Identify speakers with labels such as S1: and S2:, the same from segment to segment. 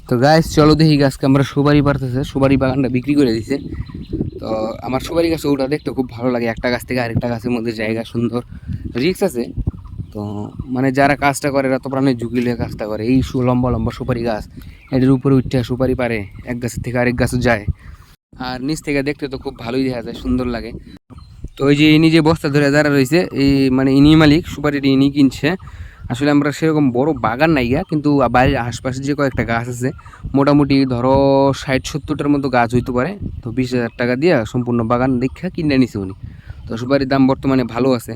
S1: তো গাছ চলো দেখি গাছকে আমরা সুপারি পারতেছে, সুপারি বাগানটা বিক্রি করে দিছে। তো আমার সুপারি গাছ ওটা দেখতে খুব ভালো লাগে, একটা গাছ থেকে আরেকটা গাছের মধ্যে জায়গা সুন্দর, রিক্স আছে। তো মানে যারা কাজটা করে এরা তো প্রাণের ঝুঁকি নিয়ে কাজটা করে। এই লম্বা লম্বা সুপারি গাছ, এটার উপরে উঠতে সুপারি পারে, এক গাছের থেকে আরেক গাছও যায়। আর নিচ থেকে দেখতে তো খুব ভালোই দেখা যায়, সুন্দর লাগে। তো ওই যে ইনি যে বস্তা ধরে যারা রয়েছে, এই মানে ইনি মালিক, সুপারিটি ইনি কিনছে। আসলে আমরা সেরকম বড় বাগান নাই গা, কিন্তু বাড়ির আশপাশে যে কয়েকটা গাছ আছে মোটামুটি ধরো 60-70টার মতো গাছ হইতে পারে। তো 20,000 টাকা দিয়ে সম্পূর্ণ বাগান দেখা কিনে নিছে উনি। তো সুপারির দাম বর্তমানে ভালো আছে।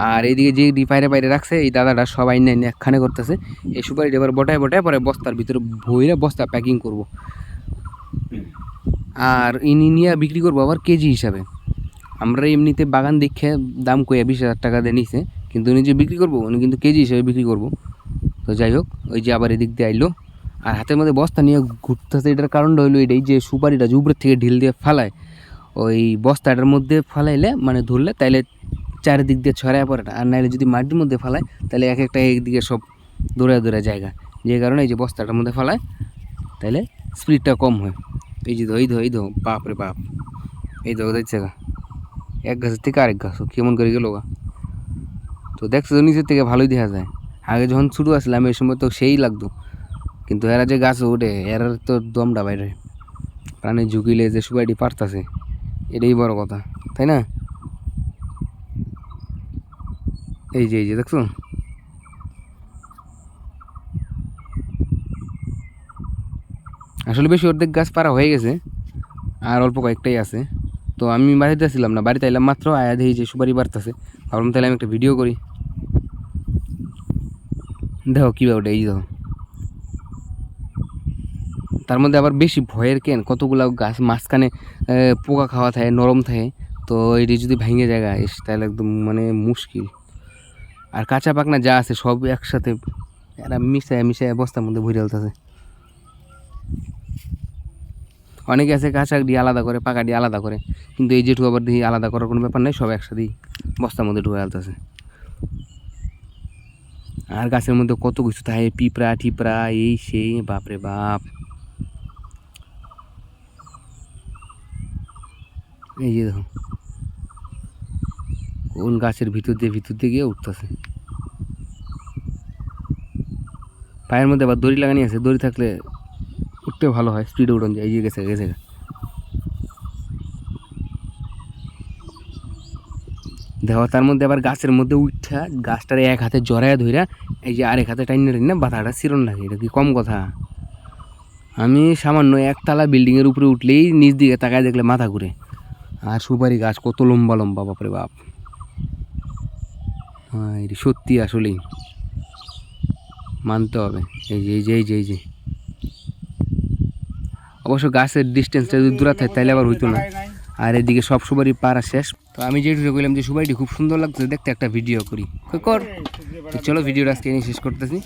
S1: আর এইদিকে যে বাইরে বাইরে রাখছে এই দাদাটা সবাই নিয়ে একখানে করতেছে। এই সুপারিটা এবার বটায় বটায় পরে বস্তার ভিতরে ভইরা বস্তা প্যাকিং করব। আর ইনি নিয়ে বিক্রি করবো আবার কেজি হিসাবে। আমরা এমনিতে বাগান দেখে দাম কইয়া 20,000 টাকা দিয়ে নিছে, কিন্তু উনি যে বিক্রি করবো উনি কিন্তু কেজি হিসেবে বিক্রি করবো। তো যাই হোক, ওই যে আবার এদিক দিয়ে আইলো আর হাতের মধ্যে বস্তা নিয়ে ঘুরতেছে। এটার কারণটা হইলো এটাই যে সুপারিটা যে উপরের থেকে ঢিল দিয়ে ফালায়, ওই বস্তাটার মধ্যে ফালাইলে মানে ধরলে তাইলে চারিদিক দিয়ে ছড়ায় পড়ে না। আর নাইলে যদি মাটির মধ্যে ফালায় তাহলে এক একটা একদিকে সব দৌড়ে দৌড়ে জায়গা, যে কারণে এই যে বস্তাটার মধ্যে ফালায় তাইলে স্পিডটা কম হয়। এই যে এই ধো বাপ রে বাপ, এই ধো দেখছে গা এক গাছের থেকে আরেক গাছ কেমন করে গেল গা। তো দেখছো তো নিচের থেকে ভালোই দেখা যায়। আগে যখন ছোটো আসলাম এই সময় তো সেই লাগতো, কিন্তু এরা যে গাছ ওঠে এরা তো দমটা বাইরে, প্রাণে ঝুঁকিলে যে সুপারিটি পারতাছে এটাই বড় কথা, তাই না? এই যে দেখছো, আসলে বেশি অর্ধেক গাছ পাড়া হয়ে গেছে, আর অল্প কয়েকটাই আছে। তো আমি বাড়িতে ছিলাম না, বাড়িতে এলাম মাত্র, আয়া দেখি যে সুপারি পারতাছে। ভাবলাম তাহলে আমি একটা ভিডিও করি। দেখো কীভাবে ওটা, এই দেখো তার মধ্যে আবার বেশি ভয়ের কেন, কতগুলা গাছ মাঝখানে পোকা খাওয়া থাকে, নরম থাকে। তো এটি যদি ভেঙে যায় তাহলে একদম মানে মুশকিল। আর কাঁচা পাকনা যা আছে সব একসাথে এরা মিশায় মিশায় বস্তার মধ্যে ভরে ফেলতেছে। অনেকে আছে কাঁচা দিয়ে আলাদা করে, পাকা দিয়ে আলাদা করে, কিন্তু এই যেটুকু আবার দিয়ে আলাদা করার কোনো ব্যাপার নেই, সব একসাথেই বস্তার মধ্যে ঢুকে ফেলতেছে। আর গাছের মধ্যে কত কিছু থাকে, পিঁপড়া টিপড়া এই সেই, বাপরে বাপ। এই যে দেখো কোন গাছের ভিতর দিয়ে গিয়ে উঠতেছে। পায়ের মধ্যে আবার দড়ি লাগানি আছে, দড়ি থাকলে উঠতে ভালো হয়, স্পিডে উঠন যায়। এই যে গেছে গেছে দেখো, তার মধ্যে আবার গাছের মধ্যে উঠা গাছটার এক হাতে জড়ায় ধইরা এই যে আরেক হাতে টাইনে টাইনে বাধাটা চিরন লাগে। এটা কি কম কথা? আমি সামান্য একতলা বিল্ডিংয়ের উপরে উঠলেই নিচ দিকে তাকায় দেখলে মাথা ঘুরে। আর সুপারি গাছ কত লম্বা লম্বা, বাপরে বাপ। হ্যাঁ এটি সত্যি আসলেই মানতে হবে। এই যে অবশ্য গাছের ডিস্টেন্সটা যদি দূরে থাকে তাহলে আবার হইতো না। আর এদিকে সব সুপারি পাড়া শেষ। তো আমি যেটুকু বললাম যে সুপারিটি খুব সুন্দর লাগছে দেখতে, একটা ভিডিও করি কর। চলো ভিডিওটা আজকে শেষ করতেছি।